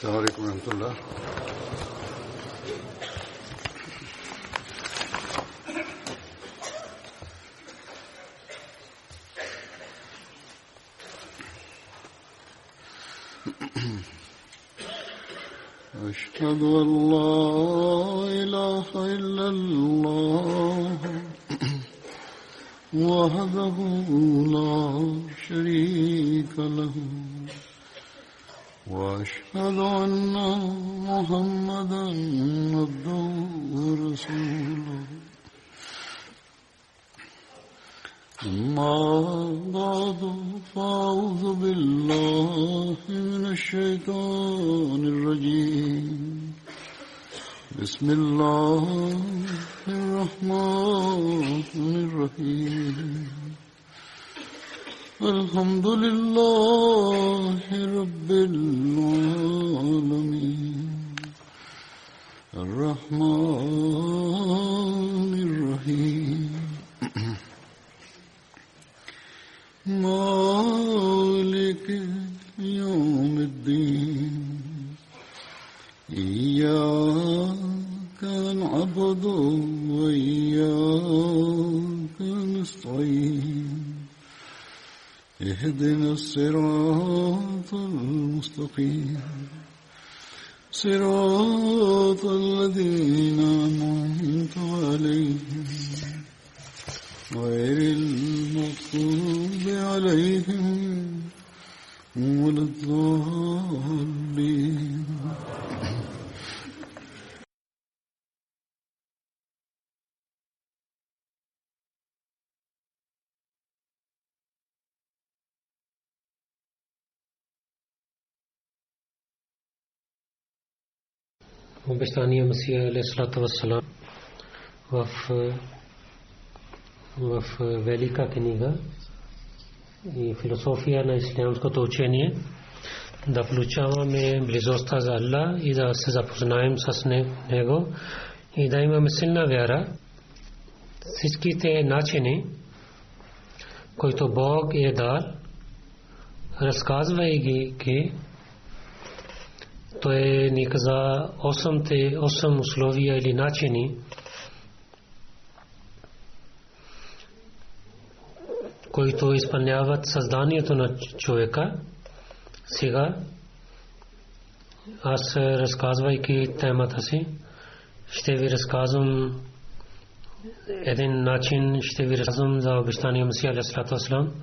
السلام عليكم ورحمة الله. أشهد أن لا إله إلا الله وحده لا شريك له وأشهد أن محمدا عبده ورسوله أما بعد فأعوذ بالله من الشيطان الرجيم بسم الله الرحمن الرحيم الحمد لله رب العالمين الرحمن الرحيم مالك يوم الدين إياك نعبد وإياك نستعين اهدنا الصراط المستقيم صراط الذين أنعمت عليهم غير المغضوب عليهم ولا الضالين. Обещания Месия алейхиссалату вассалам в велика книга и философия на ислямското учение да получаваме близостта за Аллах и да се запознаем с Него и да имаме силна вяра. Всичките начини, които Бог е дал, разказвайки ги, той ни каза 8 условия или начини, които изпълняват създанието на човека. Сега аз, разказвайки темата си, ще ви разказвам един начин, ще ви разказвам за обещания Месия алейхиссалату вассалам,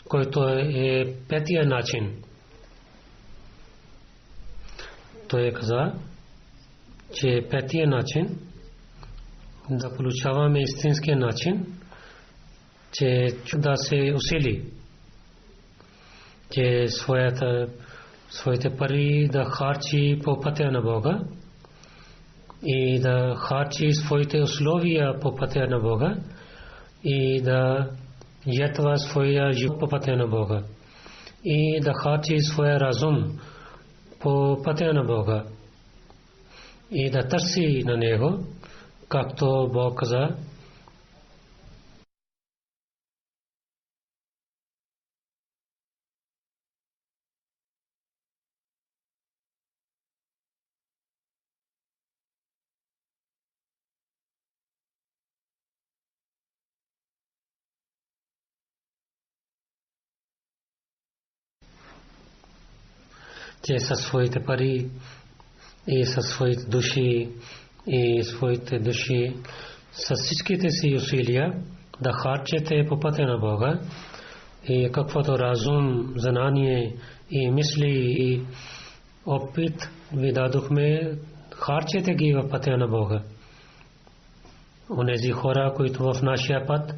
който е петия начин. Той каза, че петия начин да получаваме истинския начин, че да се усили, че своите пари да харчи по пътя на Бога и да харчи своите условия по пътя на Бога и да ятва своя живот по пътя на Бога и да харчи своя разум по пътя на Бога и да търси на Него, както Бог каза. Че със своите пари и със своите души, с всичките си усилия да харчете по пътя на Бога и каквото разум, знание и мисли и опит ви дадохме, харчете ги в пътя на Бога. Онези хора, които в нашия път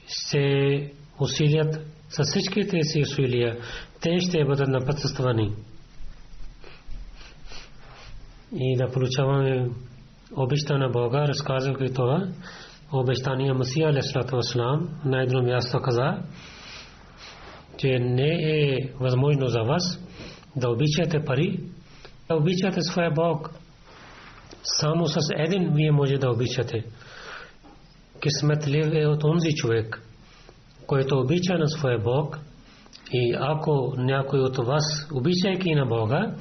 се усилят с всичките си усилия, те ще бъдат напътствани. И да получаваме обещания на Бога, разказвайки това, обещания Месия алейхиссалату вассалам на едно място каза, че не е възможно за вас да обичате пари, да обичате своя Бог. Само с един вие може да обичате. Късметлив е от онзи човек, който обича на своя Бог, и ако някой от вас, обичайки на Бога,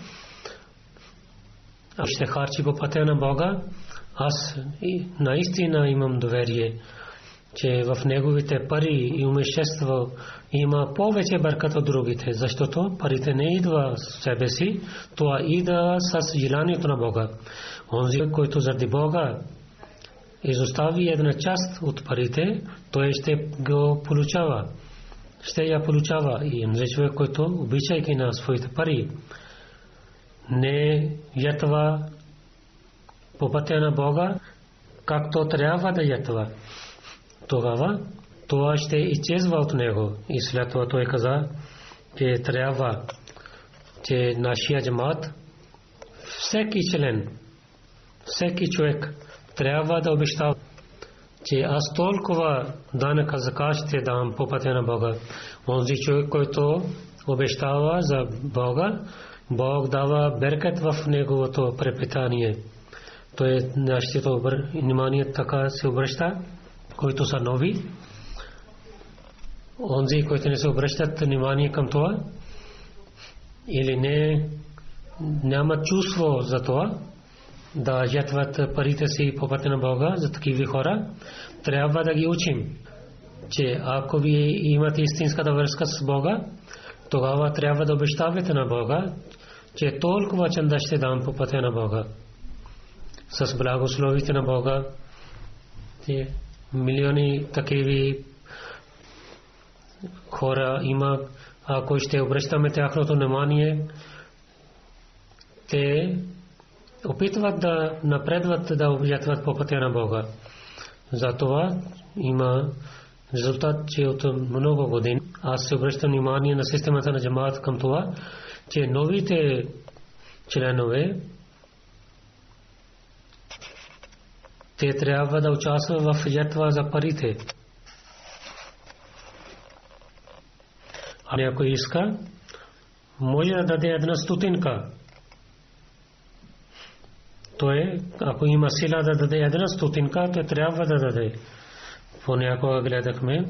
ще харчи по пътя на Бога, аз наистина имам доверие, че в неговите пари и имущество има повече бъркат от другите, защото парите не идва с себе си, това идва с желанието на Бога. Онзи, който заради Бога изостави една част от парите, той ще го получава. Ще я получава. И онзи човек, който обичайки на своите пари, не ятва по пътя на Бога, както трябва да ятва, тогава това ще изчезва от него. И след това той каза, че трябва, че нашия джамат, всеки член, всеки човек трябва да обещава, че аз толкова данъка закат ще дам по пътя на Бога. Онзи човек, който обещава за Бога, Бог дава беркет в неговото препитание. То е нашето внимание така се обръща, които са нови. Онзи, които не се обръщат внимание към това, или нямат чувство за това, да жертват парите си по пътя на Бога, за такива хора, трябва да ги учим, че ако ви имате истинската връзка с Бога, тогава трябва да обещавате на Бога, че толкова чанда ще дам по пътя на Бога. С благословите на Бога, милиони такива хора има, ако ще обръщаме тяхното внимание, те опитват да напредват, да обятват по пътя на Бога. Затова има резултат, че от много години аз се обръщам внимание на системата на джамаат към това, че новите членове те трябва да участват в жертва за парите. А някой иска, може да даде една стотинка. Той, ако има сила да даде една стотинка, то трябва да даде. Понякога гледахме,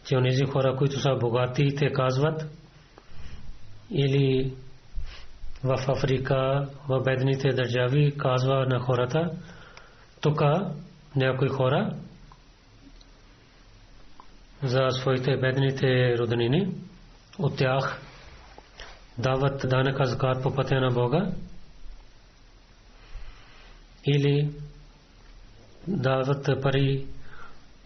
че онези хора, които са богати, те казват, или в Африка, в бедните държави, казва на хората, тук някои хора за своите бедните роднини, от тях дават данъка закат по пътя на Бога, или дават пари,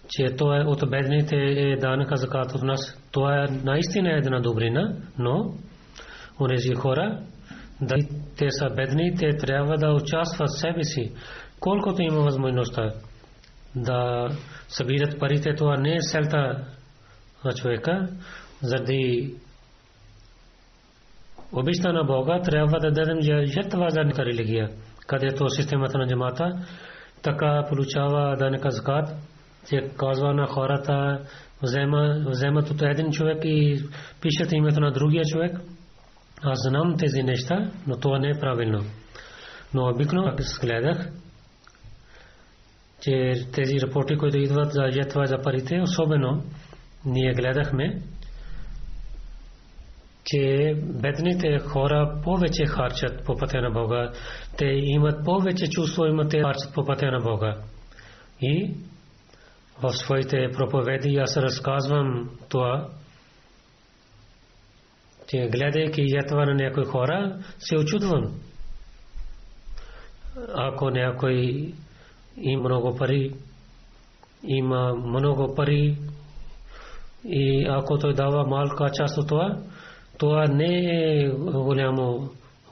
че това е от бедните данъка закат от нас. Това е наистина една добрина, но онези хора, да те са бедни, те трябва да участват в себе си, колкото има възможността да събират парите. Това не е целта на човека. Заради обичта на Бога трябва да дадем жертва за някаква религия, където системата на джамата така получава данъка закат, че казва на хората, вземат от един човек и пишат името на другия човек. Аз знам тези неща, но това не е правилно. Но обикновено гледах, че тези рапорти, които идват за жертва за парите, особено ние гледахме, че бедните хора повече харчат по пътя на Бога. Те имат повече чувство, имат те харчат по пътя на Бога. И в своите проповеди аз разказвам това, че гледайки жертва на някои хора, се очудвам. Ако някой има много пари и ако той дава малка част от това, това не е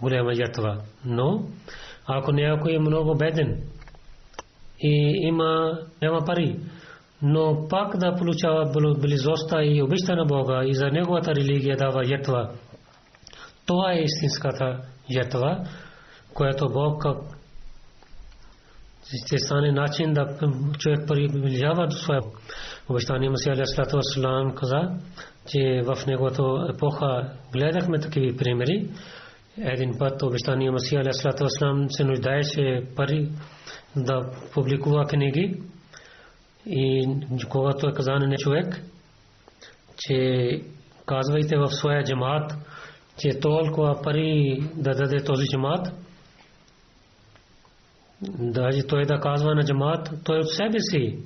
голяма жертва. Но ако някой е много беден и няма пари, но пак да получава близостта и обичта на Бога и за неговата религия дава жертва, това е истинската жертва, която Бог ще стане начин да човек приближава до своя обещание. Масия алейхиссалату вассалам каза, че в неговата епоха гледахме такива примери. Един път обещание Масия алейхиссалату вассалам се нуждаеше пари да публикува книги. И когато е казано на човек, че казвайте в своя джамаат, че толкова пари да даде този джамаат, Даже той да казва на джамат, той от себе си.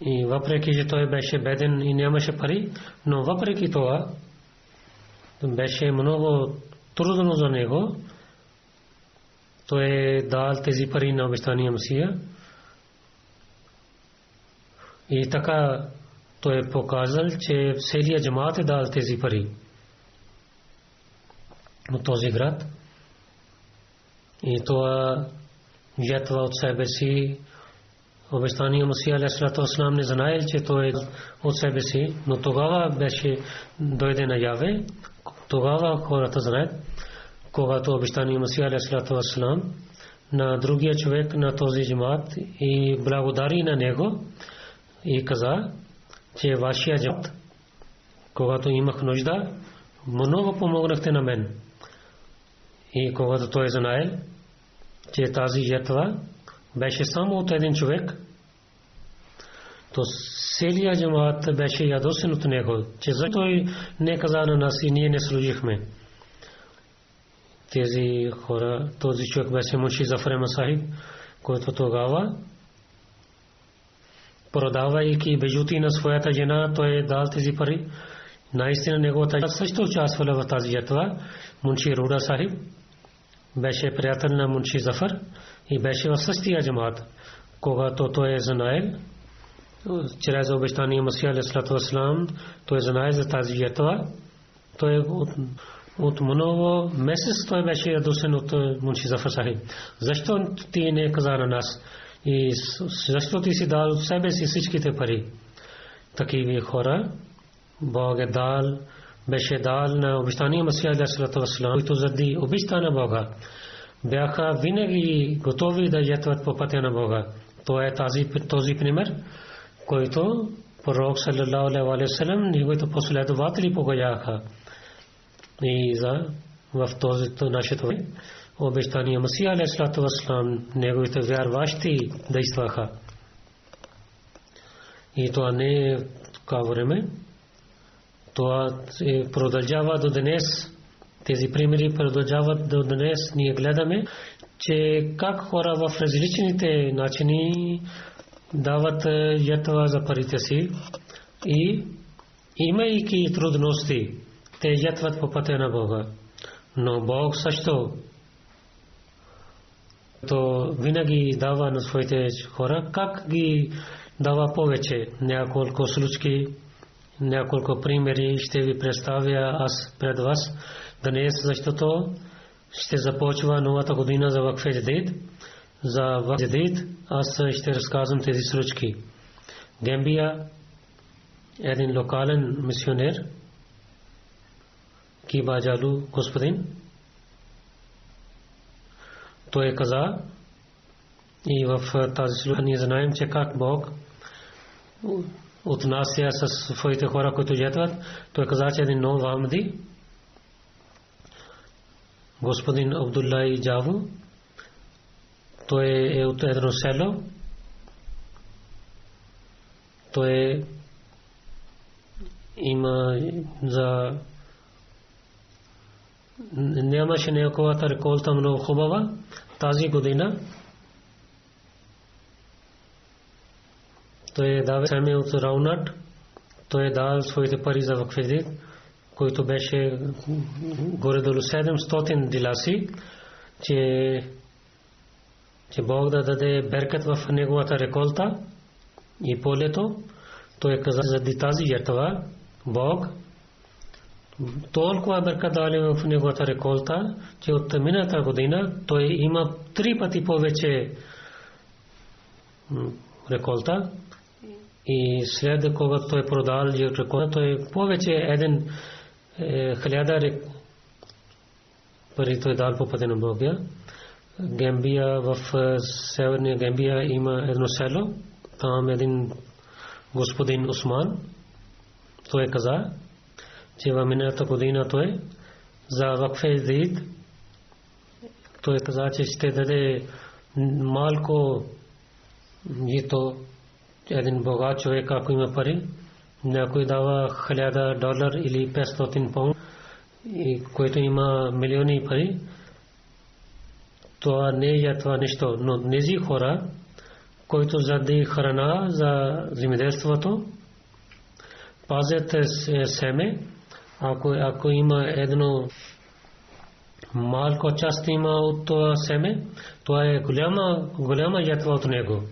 И въпреки, че той беше беден и нямаше пари, но въпреки това беше много трудно за него. Той дал тези пари на обещания Месия. И така той показал, че целият джамат е дал тези пари от този град. И това жертва от себе си. Обещания Месия алейхиссалату вассалам не знаел, че той от себе си, но тогава беше дойде наяве. Тогава хората знаят, когато обещания Месия алейхиссалату вассалам на другия човек на този джамат и благодари на него и каза, че вашия джамат, когато имах нужда, много помогнахте на мен. И когато той знаел, че тази жертва беше само от един човек, то целият джамат беше ядосен от него, че за той не каза на нас и ние не служихме. Тези хора, този човек беше Мунши Зафар Ахмад Сахиб, който тогава, продавайки бижути на своята жена, той дал тези пари. Наистина неговата жена също участвала в тази жертва. Мунши Руда Сахиб беше приятел на Мунши Зафар и беше в същия джамат. Когато той знаел, чрез обещания Месия алейхиссалату вассалам, той знае за тази жертва, той от много месец той беше ядосен от Мунши Зафар Сахиб. Защо ти не каза на нас? И защо ти си дал от себе си всичките пари? Такива хора Бог е дал, беше дал на обещания Месия алейхиссалату вассалам, които заради обичта на Бога бяха винаги готови да жертват по пътя на Бога. Това е този пример, който пророк саллалаху алейхи ва саллям неговите последователи показаха. И в този нашето обещания Месия алейхиссалату вассалам неговите вярващи действаха. И това не е такова време. Това продължава до днес. Тези примери продължават до днес. Ние гледаме, че как хора в различните начини дават жертва за парите си и имайки трудности, те жертват по пътя на Бога. Но Бог също то винаги дава на своите хора, как ги дава повече. Няколко случаи, няколко примери ще ви представя аз пред вас днес, защото ще започва новата година за Вакф Джадид. За Вакф Джадид аз ще разказвам тези случаи. Гамбия, един локален мисионер, Киба Джалу господин, той каза, и в тази случай ние знаем, че как Бог отнася с своите хора, които жертват. Той каза, че един нов Ахмади, господин Абдулла Джаву, той е от едно село, той има за нямаше някаква реколта много хубава тази година. Той дава семе от Раунат, той дал своите пари за Вакф Джадид, който беше горе-долу 700 диласи, че Бог да даде беркат в неговата реколта и полето. Той каза заради тази жертва Бог толкова беркат дали в неговата реколта, че от миналата година той има 3 пъти повече реколта. И след когато той продал реколта, той повече 1000 пари той дал по пътя на Бога. Гамбия, в северния Гамбия има едно село, там един господин Усман, той каза, че в миналата година той за Вакф Джадид, той каза, че ще даде малко жито. Един богат човек, ако има пари, някой дава $1000 или 500 паунд, и който има милиони пари, това не е това нещо, но нези хора, които заради храна за земеделството пазят семе, ако има едно малко част има от това семе, това е голяма ятва от него.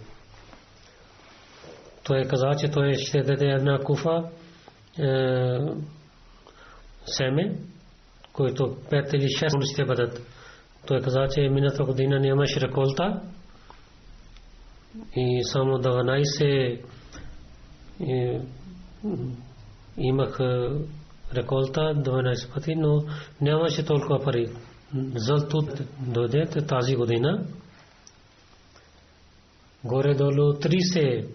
Той каза, че той ще даде една куфа семе, които 5 или 6 ще бъдат. Той каза, че миналата година нямаше реколта и само 12 имах реколта 12 пъти, но нямаше толкова пари. Зато дойде тази година горе-долу 30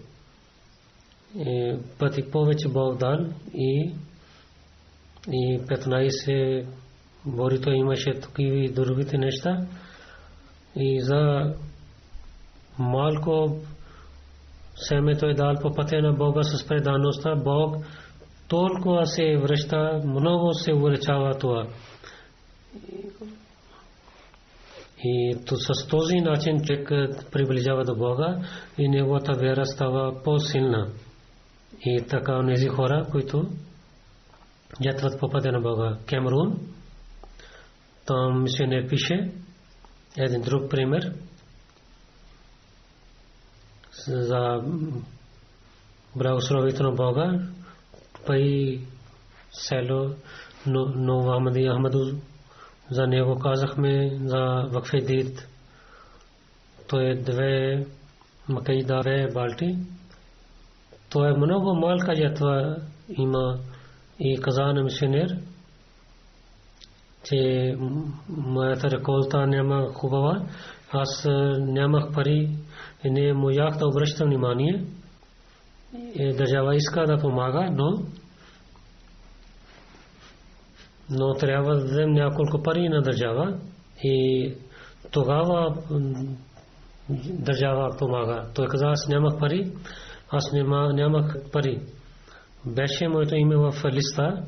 пъти повече Бог дал и 15 борито имаше такива другите неща и за малко семе той дал по пътя на Бога с предаността. Бог толкова се връща, много се увеличава това. И с този начин човек приближава до Бога и неговата вера става по-силна. И така онези хора, които ятват по пътя на Бога. Камерун, там мисионер пише един друг пример за благословението на Бога. Пай село Нова Ахмаду, за него казахме за Вакфедит. То е 2 макаи 2 балти. То е много малка ятва има и каза на мисионер, че моята реколта няма хубава. Аз нямах пари и не можах да обръщам внимание. Държава иска да помага, но трябва да дадем няколко пари на държава и тогава държава помага. Той каза, аз нямах пари, нямах пари. Беше моето име в листа,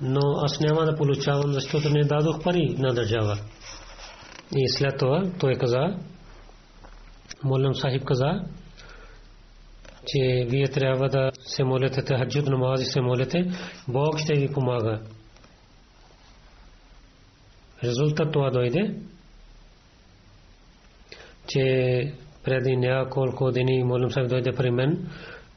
но аз няма да получавам, защото не дадох пари на държава. И след това той каза, Молем Сахиб каза, че вие трябва да се молите, тахаджуд намази се молите, Бог ще ви помага. Резултат това дойде, че преди няколко дни Молем Сахиб дойде при мен,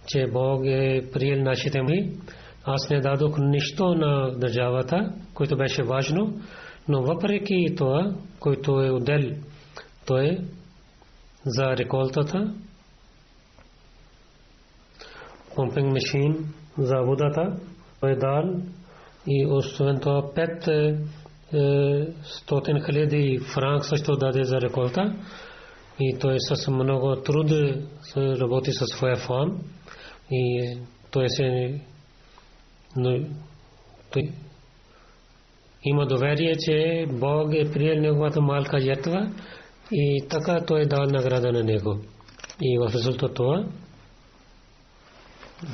че Бог е приел нашите молитви. Аз не дадох нищо на държавата, което беше важно, но въпреки това, което е отдел, то е за реколтата, pumping machine за водата, той е дал и освен това 500,000 франк също даде за реколта и той с много труд работи със своя фарм и той има доверие, че Бог е приел неговата малка жертва и така той е дал награда на него. И в резултат това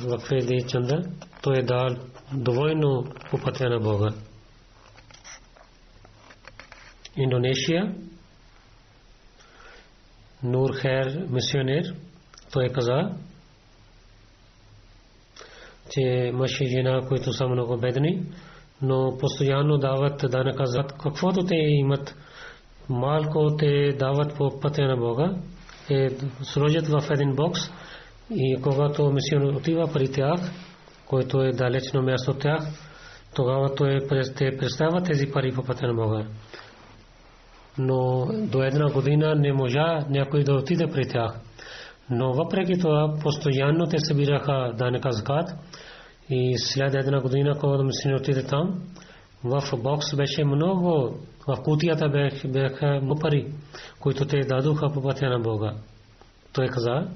Вакфеди Чанда той е дал довойно по пътя на Бога. Индонезия, Нур Хер мисионер, той каза, че мъж и жена, които са много бедни, но постоянно дават данъка зад каквото те имат, малко те дават по пътя на Бога, сложат в един бокс и когато мисионер отива при тях, който е далечно място от тях, тогава те представят тези пари по пътя на Бога. Но до една година не можа някой да отиде при тях. Но въпреки това постоянно те събираха данъка закат и след една година, когато мисионер отиде там, в бокс беше много, в кутията бяха пари, които те дадоха по пътя на Бога. Той каза,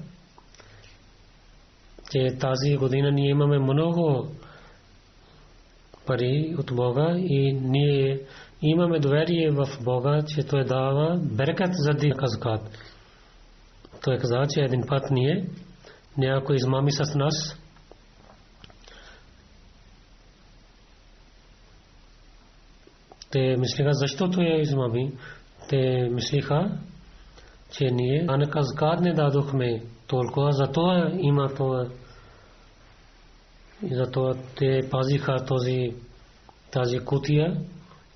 че тази година ние имаме много пари от Бога и ние имаме доверие в Бога, че той дава берекат заради закат. Той каза, че един път някой измами с нас те мислиха, защото е измами. Те мислиха, че ние данъка закат не дадохме толкова, затова има това. И затова те пазиха тази кутия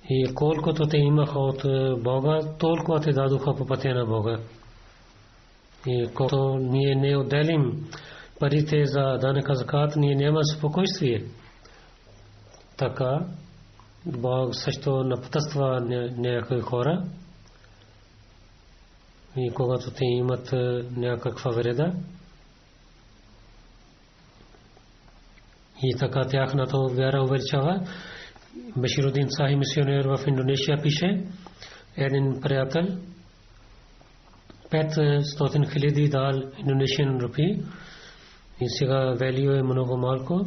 и колкото те имаха от Бога, толкова те дадоха по пътя на Бога. И когато ние не отделим парите за данъка закат, ние няма спокойствие. Така Бог също напътства някои хора и когато те имат някаква вреда, и така тяхната вяра увеличава. Баширудин Сахи, мисионер в Индонезия, пише, един приятел 500,000 дал индонезиан рупии и сега value е много малко,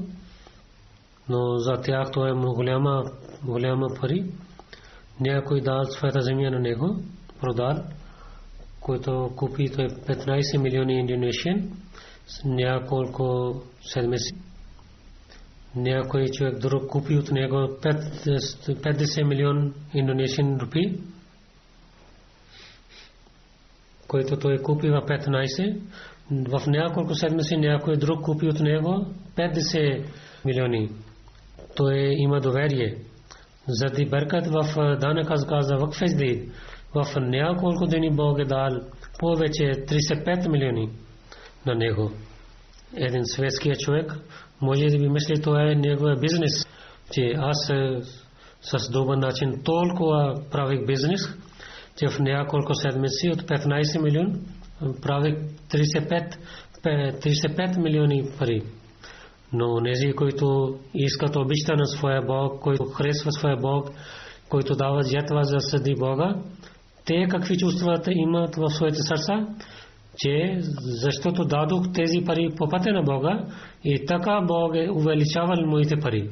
но за тях това е голяма пари. Някой дал своята земя на него, продал, който купи 15 милиони индонезиан с няколко седмици. Някой човек друг купи от него 50 милион индонезиан рупии, който той купи в 15. В няколко седмици някой друг купи от него 50 милиони. Той има доверие. Заради беркат в данъка за вакфезди, в няколко дни Бог е дал повече 35 милиони на него. Един светския човек може да би мисли, това е неговия бизнес, че аз с добър начин толкова правих бизнес, че в няколко седмици от 15 милион правих 35 милиони пари. Но тези, които искат обичта на своя Бог, които харесва своя Бог, които дават жертва за съди Бога, те какви чувства имат в своите сърца, че защото дадох тези пари по пътя на Бога и така Бог е увеличавал моите пари.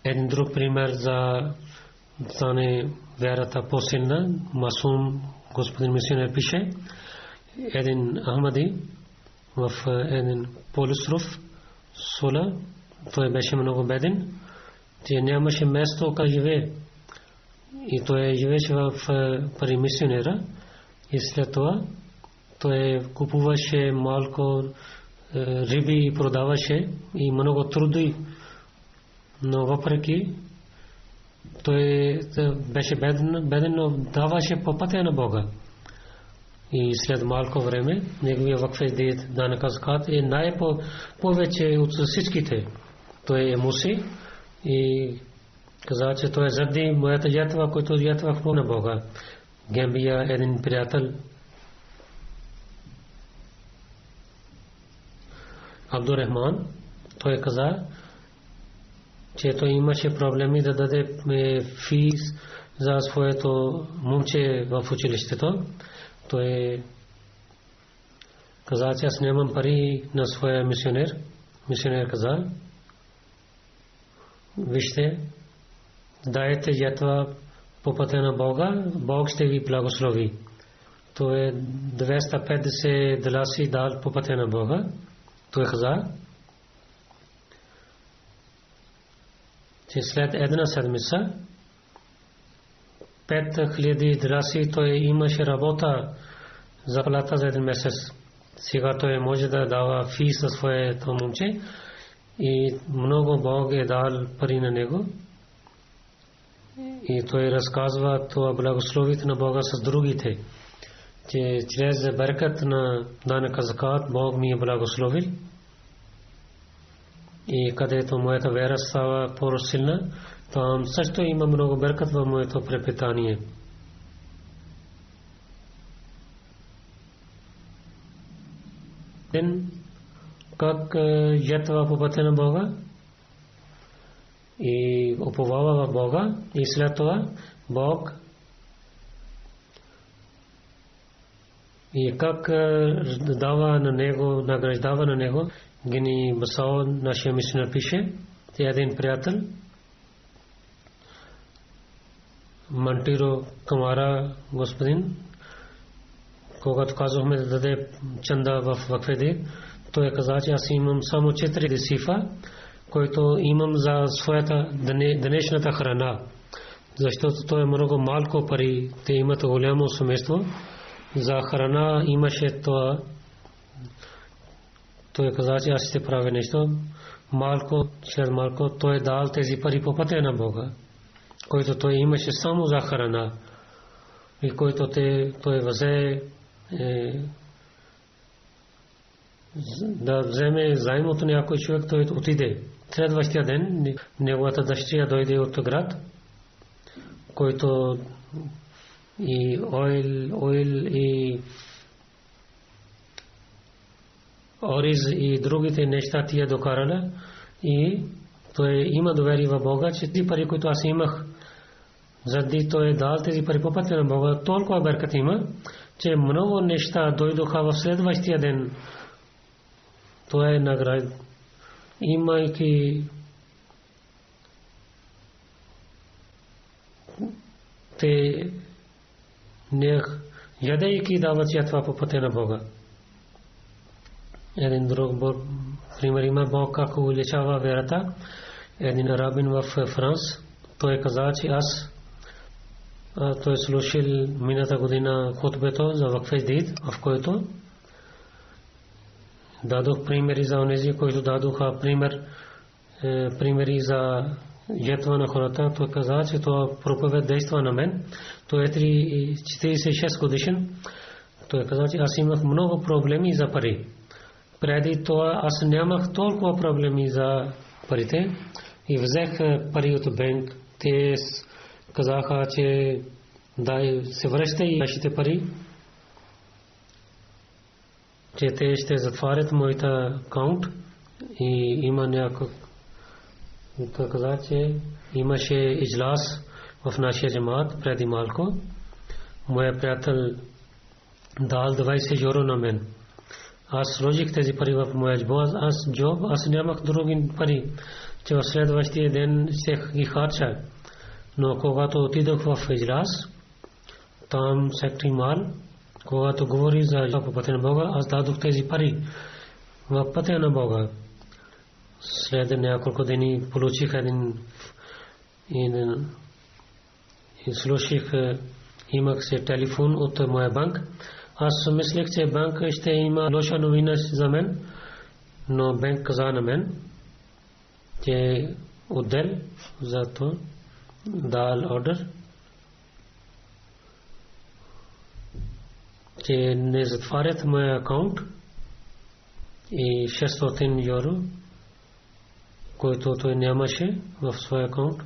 Един друг пример за стане вярата по-силна, Масум, господин мисионер, пише, един Ахмади в един полуостров Сула, той беше много беден, че нямаше място къде живее. И той живееше в пари мисионера. И след това той купуваше малко риби и продаваше и много труди. Но въпреки той беше беден, но даваше по пътя на Бога. И след малко време неговия вакф данъка закат е най-повече от всичките. Той е муси и каза, че той е заради моята жертва, който жертвах на Бога. Гамбия един приятел Абдурахман, той каза, че той имаше проблеми да даде физ за своето момче в училището. Той каза, че аз нямам пари на своя мисионер. Мисионер каза, вижте, дайте жертва по пътя на Бога, Бог ще ви благослови. То е 250 даласи дал по пътя на Бога. Той каза, че след една седмица 5000 даласи той имаше работа за плата за един месец. Сега той може да дава физ за своето момче и много Бог е дал пари на него. И той разказва това благословите на Бога с другите, че чрез беркат на данъка закат Бог ми е благословил. И където моята вера става по-силна, там също има много беркат в моето препитание. Как жертва по пътя на Бога и уповава в Бога и след това Бог и как дава на него, награждава на него. Гини Басао, нашия мисионер, пише, един приятел Мантиро Камара господин, когато казахме да даде чанда в вакфеди, той каза, че аз имам само 4 десифа, който имам за своята днешната храна, защото то е много малко пари, те имат голямо семейство. За храна имаше това. Той каза, че аз ще правя нещо. Малко, след малко, той дал тези пари по пътя на Бога, който той имаше само за храна. И който той взе да вземе заем от някой човек, той отиде. Следващия ден неговата дъщеря дойде от град, който и ойл и ориз и другите неща тия докарала, и той има доверие в Бога, че тези пари, които аз имах, заради той дал тези пари по пътя на Бога, толкова беркат има, че много неща дойдоха в следващия ден. Това е награда. Имайки те ядейки дават ятва по пътя на Бога. Един друг пример има Бог как увеличава верата. Един рабин в Франс, той каза, че аз той слушал мината година хутбето за вакфездит, в който дадох примери за онези, които дадоха примери за ятва на хората. Той каза, че това проповед действа на мен. Той е 46 годишен. Той каза, че аз имах много проблеми за пари. Преди това аз нямах толкова проблеми за парите и взех пари от банк. Те казаха, че дай се връщай нашите пари, че те ще затварят моята акаунт. И има някой каза, че имаше иджлас в нашия джамаат преди малко. Моя приятел дал 20 евро на мен. Аз сложих тези пари в моя джоб, аз нямах други пари, че в следващия ден ще ги харча. Но когато отидох в иджлас, там сектори Мал, когато говори за по пътя на Бога, аз дадох тези пари в пътя на Бога. След няколко дни получих един и слушах, имах се телефон от моя банк. Аз мислех, че банка ще има лоша новина за мен, но банк каза на мен, че отдел за то дал ордер, че не затварят моя акаунт и 600 евро, който той нямаше в своя акаунт,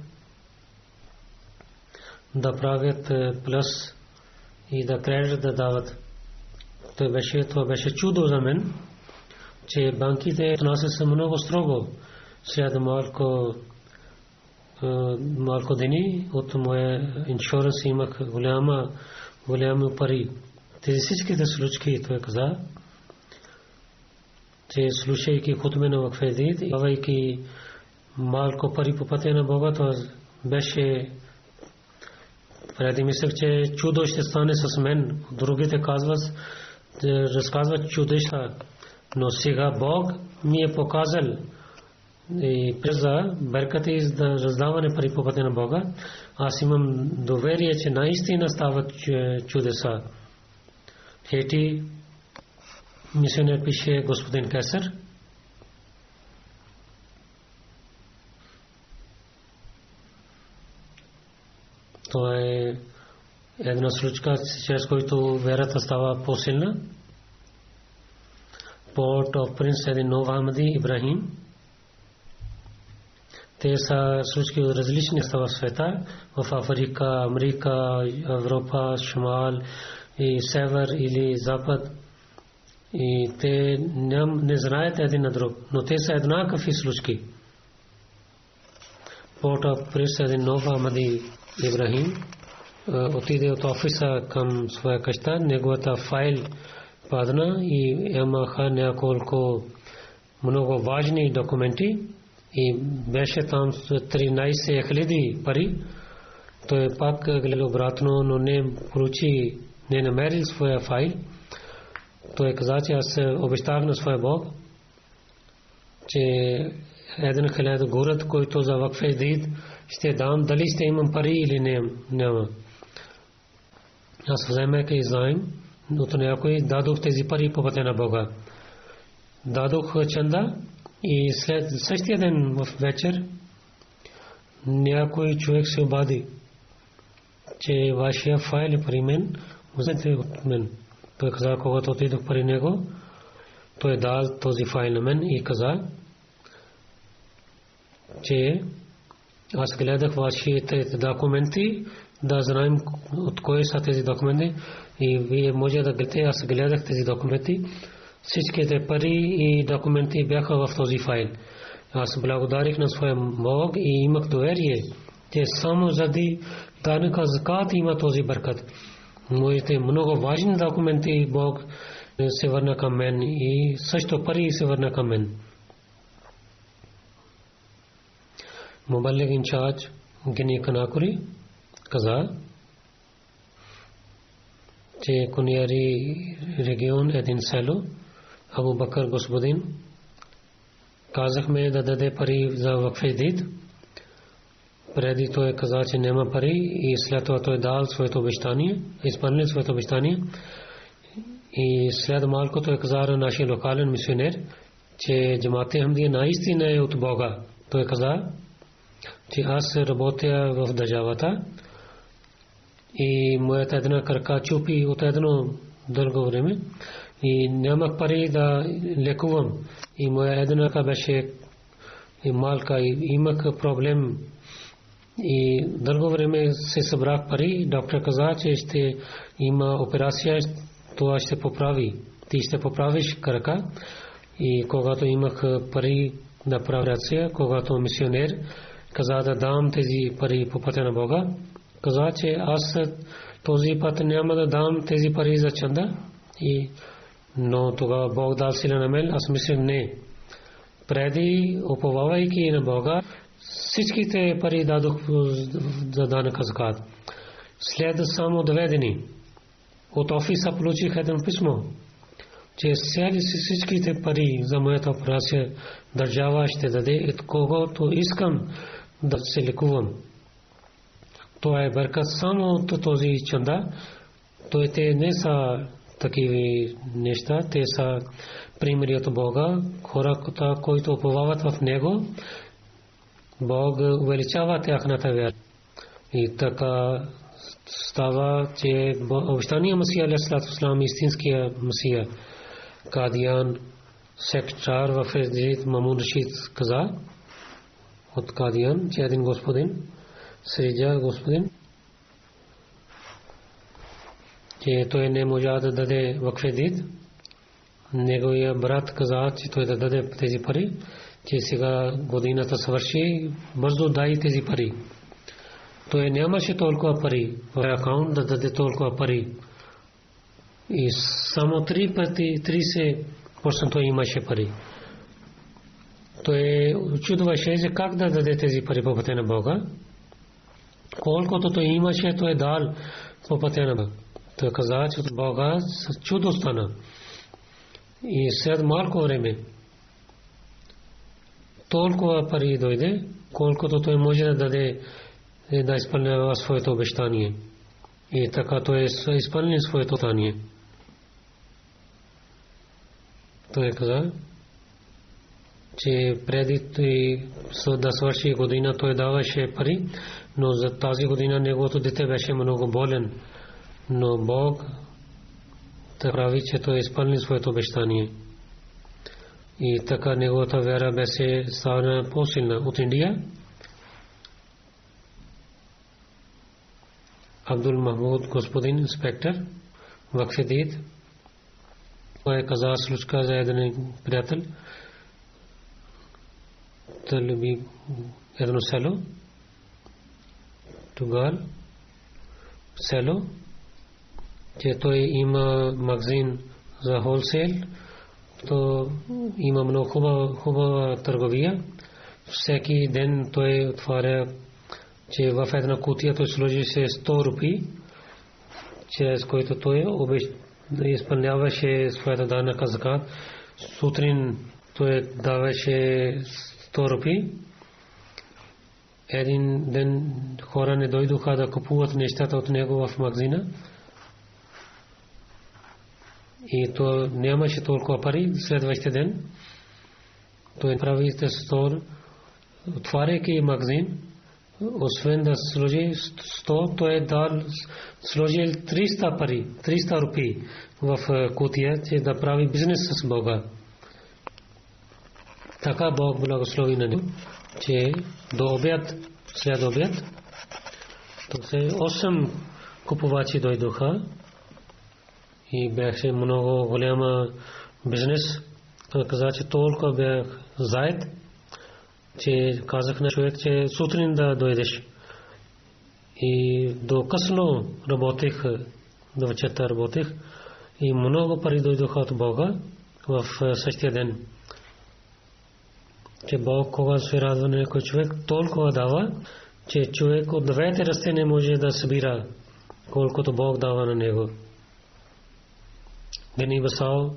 да правят плюс и да кредит да дават. Това беше чудо за мен, че банките отнасят се много строго. След малко дни от моя иншуранс имах голяма пари. Тези всичките случаи, той каза, че слушайки хутбе на вакфездит и давайки малко пари по пътя на Бога, това беше преди мислех, че чудо ще стане с мен. Другите разказват чудеса, но сега Бог ми е показал и за берката за раздаване пари по пътя на Бога. Аз имам доверие, че наистина стават чудеса. Хети мисионер пише господин Кесър. Това е една случка, чрез който верата става по-силна. Port of Prince един Нов Ахмади Ибрахим. Те са случки от различни места в света, в Африка, Америка, Европа, Шмал и Север или Запад. И те не знаят един на друг, но те са еднакви случки. Port of Prince един Нов Ахмади Ибрахим отиде от офиса към своя къща, неговата файл падна и имаха няколко много важни документи и беше там 13 000 пари. Той пак гледа обратно, но не намерил своя файл. Той каза, че аз обещах на своя Бог, че един хиляда город, който за вакф дид ще дам, дали ще имам пари или няма. Аз вземайки заем от някой, дадох тези пари по пътя на Бога. Дадох чанда и след същия ден в вечер някой човек се обади, че вашия файл е при мен, вземете от мен. Той каза, когато отидох при него, той дал този файл на мен и каза, че аз гледах вашите документи, да знаем от кой са тези документи и вие може да гледате, аз гледах тези документи. Всичките пари и документи бяха в този файл. Аз благодарих на своя Бог и имах доверие, че само заради данъка закат има този бъркат. Моите много важни документи Бог се върна към мен и също пари се върна към мен. Мубалиг инчарж Гини Канакури каза, че Куняри регион един село, Абу Бакър господин, казахме да даде пари за вакфедит. Преди той каза, че няма пари и след това той дал своето обещание, изпълнил своето обещание. И след малко той каза на нашия локален мисионер, че Джамат-е Ахмадия наистина е от Бога. Той каза, че аз работя в държавата и моята една крака чупи от едно дълго време и нямах пари да лекувам. И моя една крака беше малка и имах проблем. И дълго време се събрах пари. Доктор каза, че ще има операция, това ще поправи. Ти ще поправиш крака. И когато имах пари на операция, когато мисионер каза да дам тези пари по пътя на Бога, каза, че аз този път няма да дам тези пари за чанда. Но тогава Бог дал сила на мен, аз мисля не. Преди уповавайки на Бога, всичките пари дадох за данъка закат. След само 2 дни от офиса получих едно писмо, че всичките пари за моята операция държава ще даде от когото искам да се лекувам. Това е бъркат само от този чанда. Те не са такива неща, те са примери от Бога. Хората, които уповават в Него, Бог увеличава тяхната вяра. И така става, че обещания Масия алейхиссалату вассалам, истинския Масия, Кадиян, секретар в Хазрат Мамун Рашид каза от Кадиян, че един господин, средя господин, че той не можа да даде вакфедит. Неговия брат каза, че той да даде тези пари, че сега годината свърши, бързо дай тези пари. Той нямаше толкова пари в акаунт да даде толкова пари. И само 3 пъти 30% той имаше пари. Той чудваше как да даде тези пари по пътя на Бога. Колкото той имаше, той дал по пътя на Бога. Той каза, че от Бога чудо стана. И след малко време толкова пари дойде, колкото той може да даде да изпълнява своето обещание. И така той изпълни своето обещание. Той каза, че преди да свърши година той даваше пари, но за тази година неговото дете беше много болен. Но Бог така прави, че той изпълни своето обещание. И така неговата вяра беше стана по-силна. От Индия Абдул Махмуд господин инспектор вакфедит, той каза случка за един приятел, талиби едно село, Тугал село, че той има магазин за холсейл, то има много хубава търговия. Всеки ден той отваря, че в една кутия той сложи се 100 рупии, чрез който той изпълняваше своята данъка закат. Сутрин той даваше 100 рупии. Един ден хора не дойдоха да купуват нещата от него в магазина. И то нямаше толкова пари. Следващия ден той прави стор, отваряйки магазин, освен да сложи 100, той е дал, сложил 300 пари, 300 рупии в кутия, че да прави бизнес с Бога. Така Бог благослови на него, че до обяд, след обяд, то се 8 купувачи дойдоха и беше много голяма бизнес. Той каза, че толкова бях заед, че казах на човек, че сутрин да дойдеш. И до късно работех, до вечерта работех и много пари дойдоха от Бога в същия ден. Че Бог, кога се радва на някой човек, толкова дава, че човек от двете ръце не може да събира колкото Бог дава на него. Гени Басао,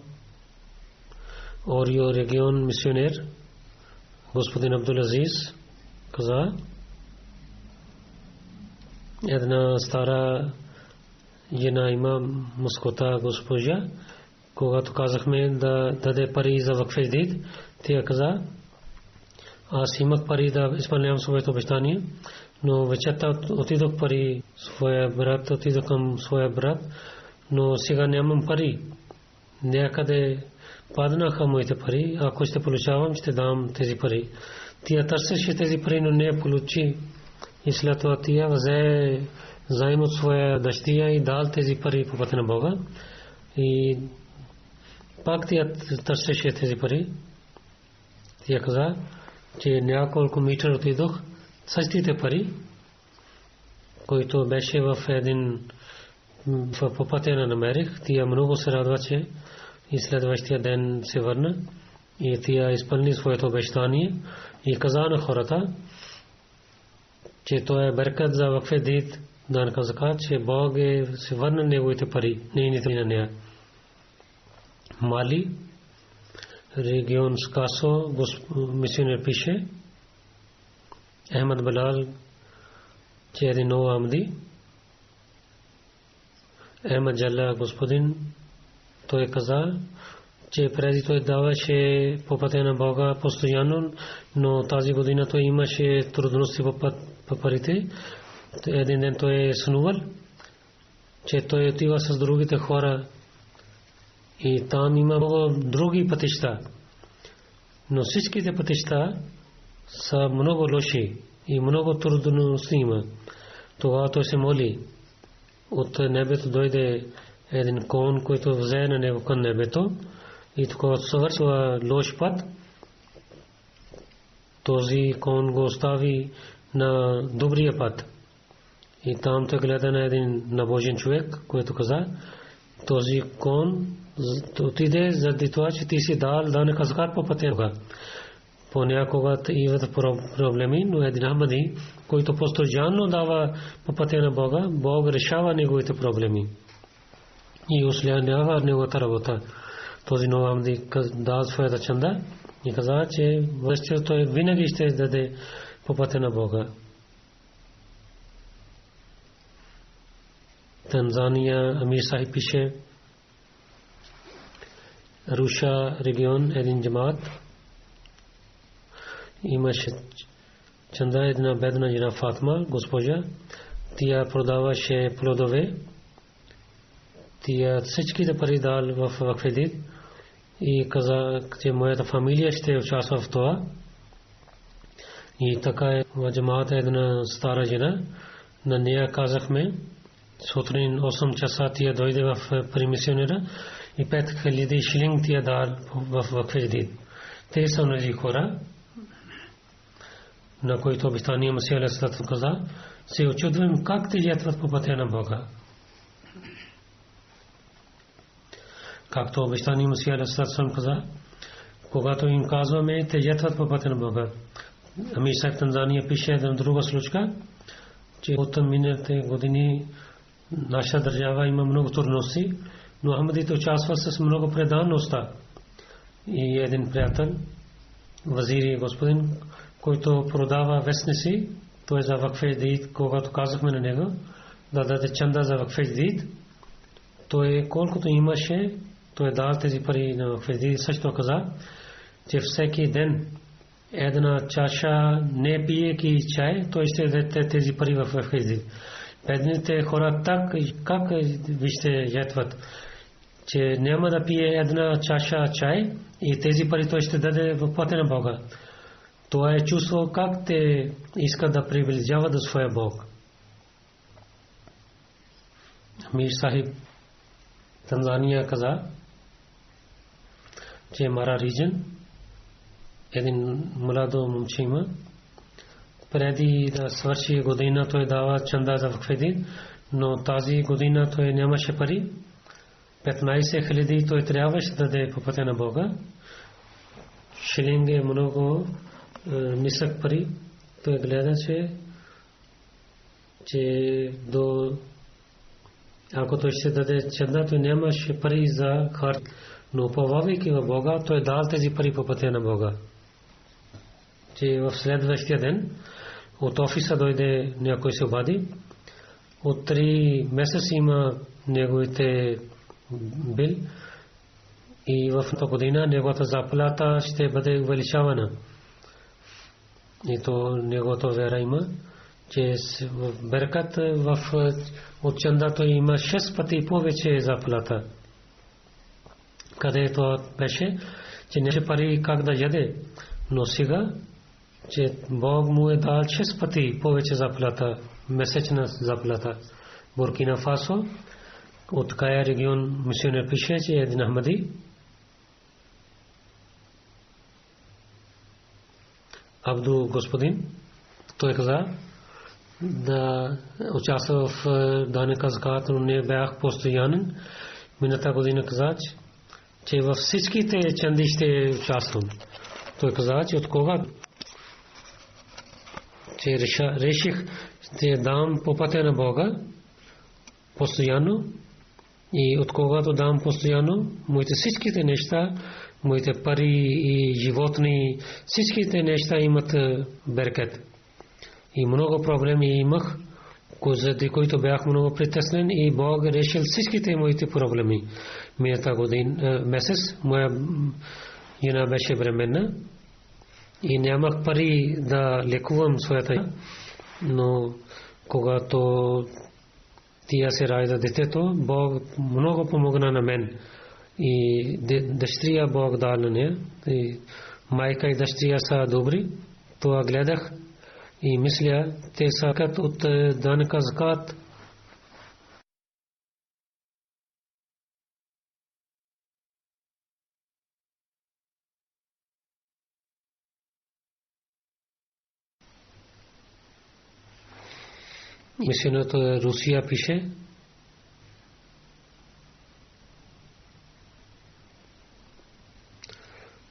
Орио регион мисионер, господин Абдул Азиз каза, една стара жена има мускота госпожа, когато казахме да даде пари за вакфедит, тя каза, аз имах пари да изпълнявам своето обещание, но вечерта отидох пари отидох към своя брат, но сега нямам пари. Някъде паднаха моите пари, ако ще получавам, ще дам тези пари. Тя търсеше тези пари, но не я получи. И след това тя взе заем от своя дъщеря и дал тези пари по пътя на Бога. И пак тя търсеше тези пари. Тя каза, че няколко метра отидох, същите пари, които беше в един по пътя на намерих. Тя много се радва, че и следващия ден се върна и тя изпълни своето обещание и каза на хората, че той е беркат за вакфедит, данъка закат, че Бог се върна неговите пари, нейните на нея. Мали, регион Скасо, мисионер пише, Ахмад Балал, че един нов Амди, Ахмад Джалла господин, той каза, че преди той даваше по пътя на Бога постоянно, но тази година той имаше трудности по парите. Един ден той е сънувал, че той отива с другите хора и там има много други пътища. Но всичките пътища са много лоши и много трудности има. Тогава той се моли. От небето дойде един кон, който взе на него към небето и тогава съвършва лош път. Този кон го остави на добрия път. И там той гледа на един набожен човек, който каза, този кон отиде заради това, че ти си дал данъка закат по пътя. Понякога имат проблеми, но един Ахмади, който постоянно дава по пътя на Бога, Бог решава неговите проблеми и услянява неговата работа. Този нов Ахмади дал своята чанда и каза, че бъдещето той винаги ще даде по пътя на Бога. Танзания, Амир Сахиб пише, Руша регион, един джамаат, имаше чанда една бедна жена Фатма, госпожа, тя продаваше плодове, тя всичките пари дал в вакфедит и каза, че моята фамилия ще участва в това. И така е в джамаата една стара жена, на нея казахме, сутрин 8 часа тя дойде в примисионера и 5000 шилинг тя дал в вакфедит. Те са тези хора, на които обещания Масия алейхи салату каза, се очудвам как те ятват по пътя на Бога. Както обещания Масия алейхи салату каза, когато им казваме, те ятват по пътя на Бога. Амир Сахиб Танзания пише една друга случка, че от миналите години наша държава има много трудности, но Ахмадите участват с много преданността. И един приятел вазири господин, който продава вестници, той е за вакф-джадид, когато казахме на него да даде чанда за вакф-джадид, той колкото имаше, той дал тези пари на вакф-джадид. Също каза, че всеки ден една чаша не пиеки чай, той ще даде тези пари в вакф-джадид. Бедните хора так, как вижте жетват, че няма да пие една чаша чай и тези пари той ще даде в пътя на Бога. Това е чувство как те искат да приближават до своя Бог. Мир Сахиб Танзания каза, че Мара Риджен един младо момче има, преди да свърши година той дава чанда за вакф-джадид, но тази година той нямаше пари. 15,000 той трябваше да даде по пътя на Бога. Шилинг е много нисък пари. Той гледа, че до ако той ще даде чанда, той нямаше пари за харч. Но уповавайки в Бога, той дал тези пари по пътя на Бога. Че в следващия ден от офиса дойде някой се обади. От 3 месеца има неговите бил и в тази година неговата заплата ще бъде увеличавана. И то неговото вера има, че в беркат от чандато има 6 пъти повече заплата. Където беше, че нямаше пари как да яде, но сега, че Бог му е дал 6 пъти повече заплата, месечна заплата. Буркина Фасо, от Кая регион мисионер пише, че е един Ахмади. Абду господин, той каза да участва в данъка закат, но не бях постоянен. Мината година каза, че във всичките чанди ще участвам. Той каза, че от кога че реших да дам по пътя на Бога постоянно и от когато дам постоянно моите всичките неща, моите пари и животни, всичките неща имат беркет. И много проблеми имах, заради които бях много притеснен и Бог решил всичките моите проблеми. Миналата година месец моя жена беше бременна и нямах пари да лекувам своята, но когато тя се ражда детето, Бог много помогна на мен. И дъщеря Бог дал на нея. И майка и дъщеря са добри. Това гледах и мисля, те са като от данъка закат. Мисионерът Русия пише,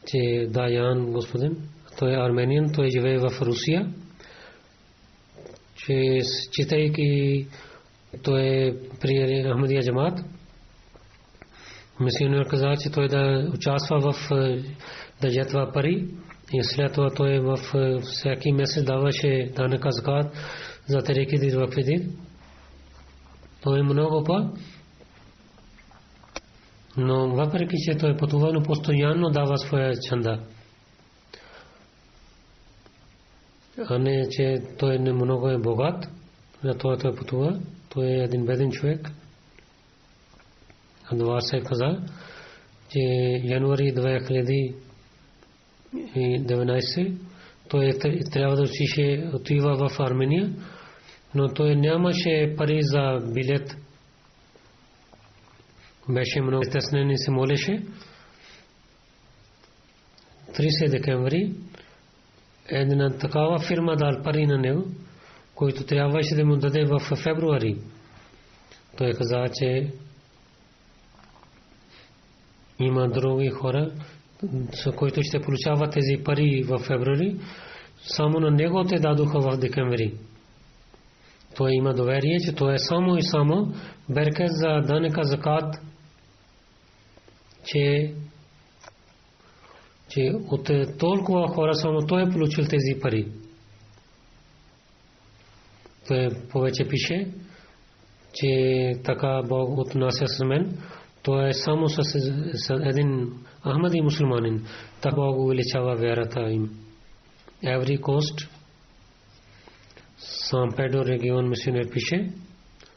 че Даян господин, той е армениан, той живее в Русия, че читайки той е при Ахмадия Джамат, мисионер каза, че той да участва в да жетва пари и след това той в всеки месец даваше данъка закат за тариките и вакф-джадид. Той е много па, но въпреки че той пътува, но постоянно дава своя чанда. А не, че той не много е богат, затова той пътува. Той е един беден човек. Адвар се каза, че януари 2019 той трябва да отива в Армения, но той нямаше пари за билет. Беше много стеснен и се молеше. 30 декември една такава фирма дал пари на него, който трябваше да му даде в февруари. Той каза, че има други хора, които ще получават тези пари в февруари, само на него те дадоха в декември. Той има доверие, че това е само и само беркет за данъка закат, че че от толкова хора само той е получил тези пари. Той повече пише, че така Бог отнася с мен. То е само с един Ахмади мусулманин. Така Бог увеличава вярата им. Every Coast, San Pedro регион мисионер пише,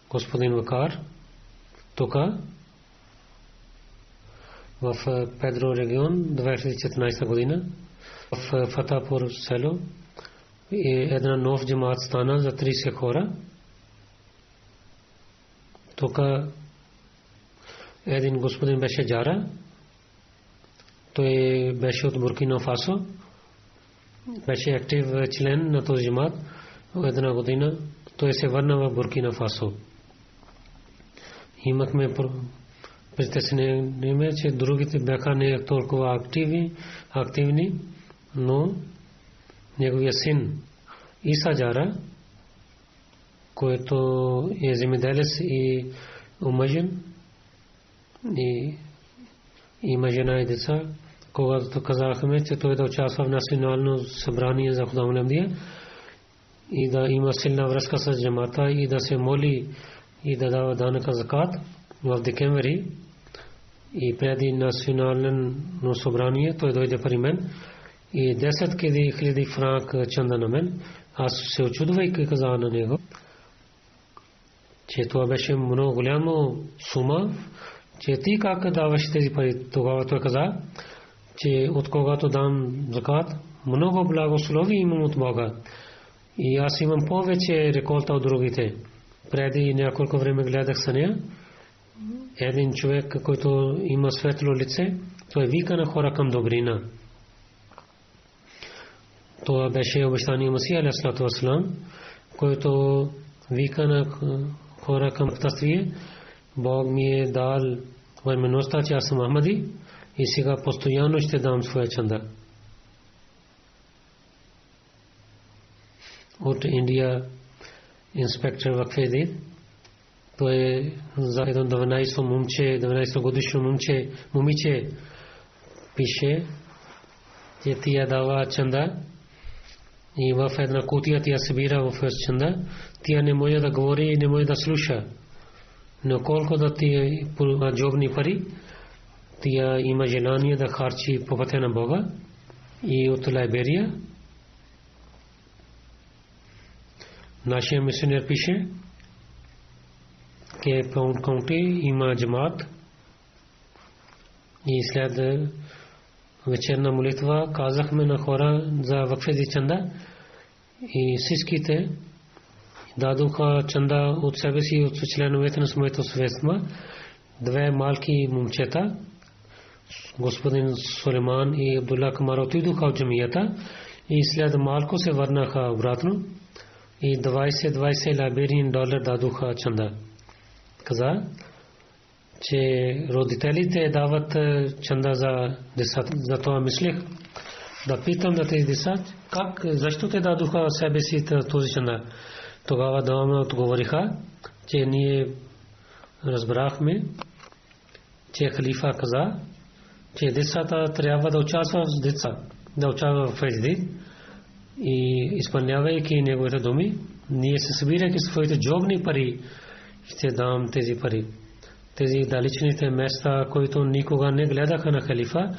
господин Вакар, тук в Педро регион 2014 година в Фатапур село една нов джамаат стана за 30 хора. Тук един господин беше Джара. Той беше от Буркина Фасо. Беше актив член на този джамаат една година. Той се върна в Буркина Фасо. Имахме притеснение, че другите бяха не толкова активни, но неговия син Иса Джара, който е земеделец и омъжен, и има жена и деца, когато казахме, че той да участва в национално събрание за Худам Ахмадия и да има силна връзка с джамата и да се моли и да дава данъка закат в декември и преди национално събрание той дойде при мен и 10 000 франк чанда на мен. Аз се очудвайки каза на него, че това беше много голяма сума, че ти как даваш тези пари. Тогава той каза, че от когато дам закат, много благослови имам от Бога и аз имам повече реколта от другите. Преди няколко време гледах с нея. Един човек, който има светло лице, той вика на хора към добрина. Това беше обещание Масия алейхиссалату вассалам, който вика на хора към тъствие. Бог ми е дал възможността, че аз съм Ахмади и сега постоянно ще дам своя чанда. От Индия инспектор Вакфеди, той е за едно 12 годишно момиче пише, че тя дава чанда и в една кутия тя събира в чанда. Тя не може да говори и не може да слуша. Но колко да ти е джобни пари, тя има желание да харчи по пътя на Бога. И от Лайберия нашия мисионер пише, че Паунт Каунти има джамаат и след вечерна молитва казахме на хора за вакфези чанда и всичките дадоха чанда от себе си и от членовете на своето семейство. Две малки момчета, господин Сулейман и Абдулла Камар, отидоха в джамията и след малко се върнаха обратно и $20 лайбериан дадоха чанда. Каза, че родителите дават чанда за децата. Затова мислех да питам на тези деца, защо те дадоха себе си този чанда. Тогава двама отговориха, че ние разбрахме, че халифа каза, че децата трябва да участват в деца, да участват в фейсдит и изпълнявайки неговите думи, ние се събирайки своите джобни пари, ще дам тези пари. Тези далечните места, които никога не гледаха на халифа,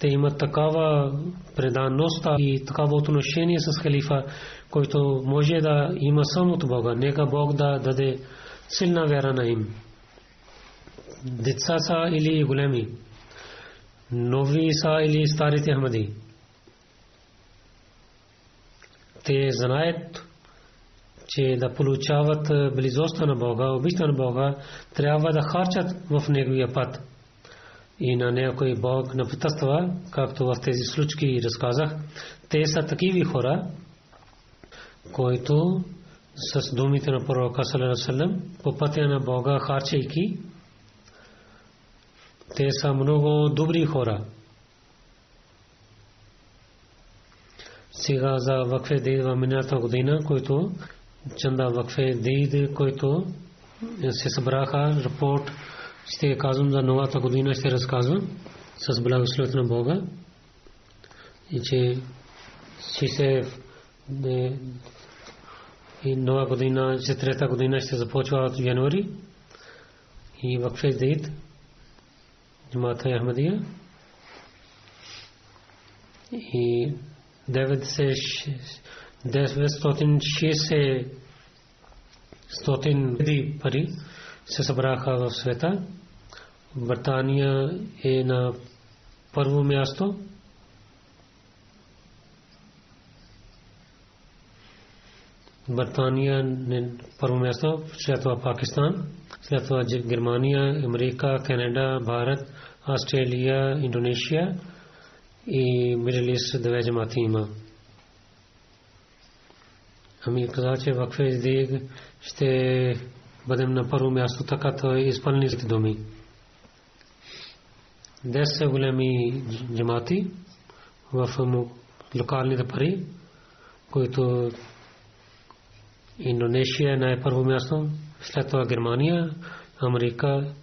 те имат такава преданост и такава отношение с халифа, който може да има само от Бога. Нека Бог да даде силна вяра на им. Деца са или големи, нови са или старите Ахмади. Те знаят, че да получават близостта на Бога, обичта на Бога, трябва да харчат в неговия път. И на някой Бог напътства, както в тези случаи разказах, те са такива хора, които с думите на пророка саллаллаху алейхи ва саллям по пътя на Бога харчейки, те са много добри хора. Сега за вакфе дейд в миналата година, който чанда вакфе дейд, който се събраха рапорт, ще казвам за новата година, ще разказвам с благословението на Бога. и че и нова година, че трета година ще започва от януари и вакфе дейт Джамаат Ахмадия и 960 пари се събраха в света. Британия е на първо място. Британия на първо място, след това Пакистан, след това Германия, Америка, Канада, Бхарат, Австралия, Индонезия и Мидъл Ист две джамати има. Ами каза, че вакфе издиг ще бъдем на първо място, така той изпълни думи. 10 големи джамати в локалните пари, които Индонезия на първо място, след това Германия, Америка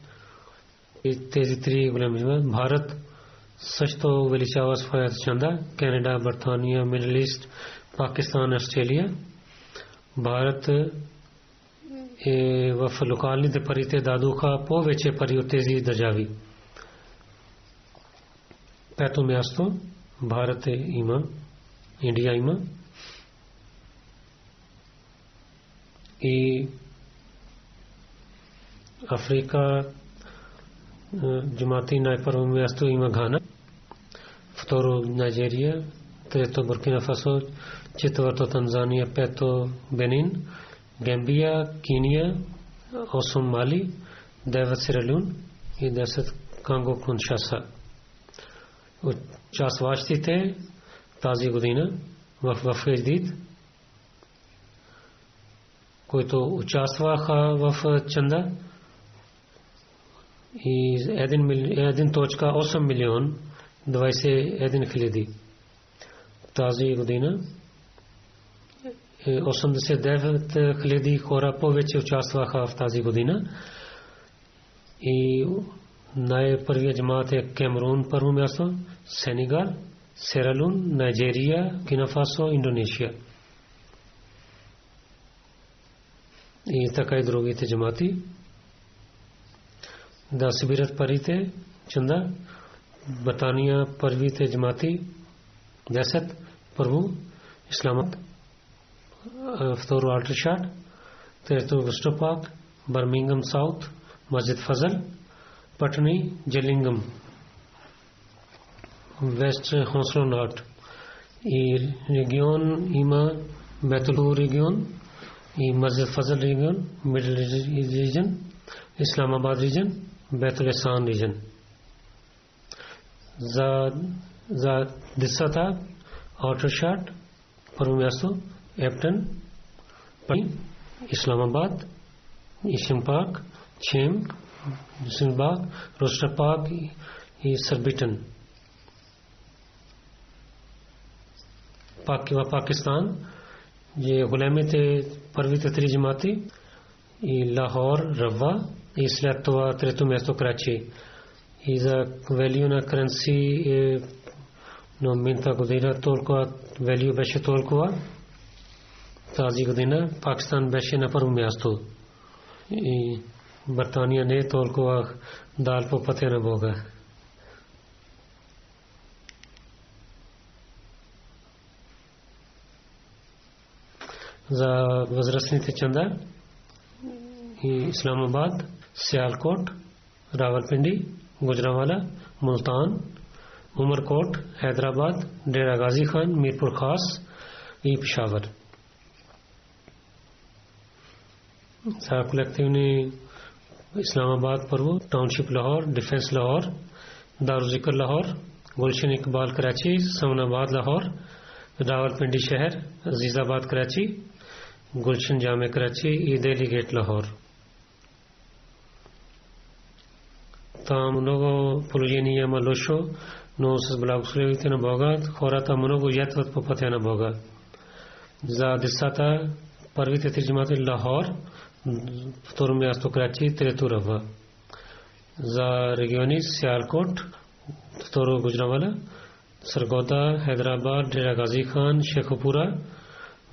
и тези три големи джамати. Бхарат също увеличава своята чанда. Канада, Британия, Мидъл Ист, Пакистан, Австралия. Бхарат в локалните парите дадоха повече пари от тези държави. Пето място Бхарат има, Индия има и Африка джамати на първо място има Гана, второ Найджерия, трето Буркина Фасо, четвърто Танзания, пето Бенин, Гамбия, Кения, 8 Мали, 9 Сиера-Леон и 10 Конго Киншаса. Участващите тази година в Фейдит, които участваха в чанда и 1.8 милион 21 хиляди. Тази година 89 хиляди хора повече участваха в тази година и най-първият джамаат е Камерун първо място, Сенегал, Сиера-Леон, Найджерия, Буркина Фасо, Индонезия и така и другите джамаати да събират парите чанда. Британия първите джамаати 10, първо Исламабад, второ Алтришад, трето Вестопак, Бърмингъм Саут, Масджид Фазъл, Патни, Джелингъм, Вест Хонсло Норт и регион има Бетулу регион и Масджид Фазъл регион, Мидл регион, Исламабад регион, Бетул Есан регион. За десата Алтришад първо място, Ептън, Исламабад, Ишимпак, Чем, Синбак, Ростапак и Сърбитън. В Пакистан ये големите първите три джамати и Лахор, Рава и след това трето място Карачи. И за value на currency но минта година толкова value беше толкова. Тази година Пакистан беше на първо място и Британия не е толкова дал по пътя на Бога. За възрастните чанда и Исламабад, Сиалкот, Равалпинди, Гуджранвала, Мултан, Умаркот, Хайдерабад, Дера Гази Хан, Мирпур Khas и Пешавар. За колективни Исламабад първо, Тауншип Лахор, Дефенс Лахор, Дарузикр Лахор, Гулшан Иqbal Карачи, Саманабад Лахор, Равалпинди शहर, Azizabad Karachi, Gulshan Jame Karachi и Delhi Gate Lahore. Там много положение има лошо, но с благословите на Бога хората много ятват по пътя на Бога. За десата първите три джамати Лахор, второ място Карачи, трето Рава. За региони Сиалкот, второ Гуджранвала, सरगोदा, हैदराबाद, डेरा गाजी खान, शेखपुरा,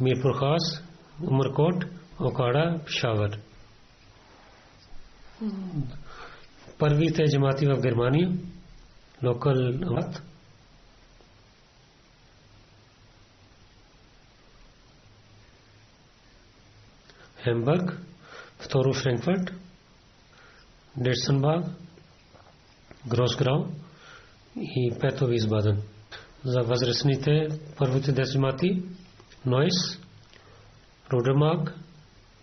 मीरपुर खास, उमरकोट, ओकाड़ा, पेशावर। परवीत जमाती व गिरमानी लोकल अमत हैम्बर्ग, ftoro फ्रैंकफर्ट, डेटसनबाग, ग्रोसग्राउ i Peto Wiesbaden. Za Vazresnite Parvati Desmati, Neuss, Rodermark,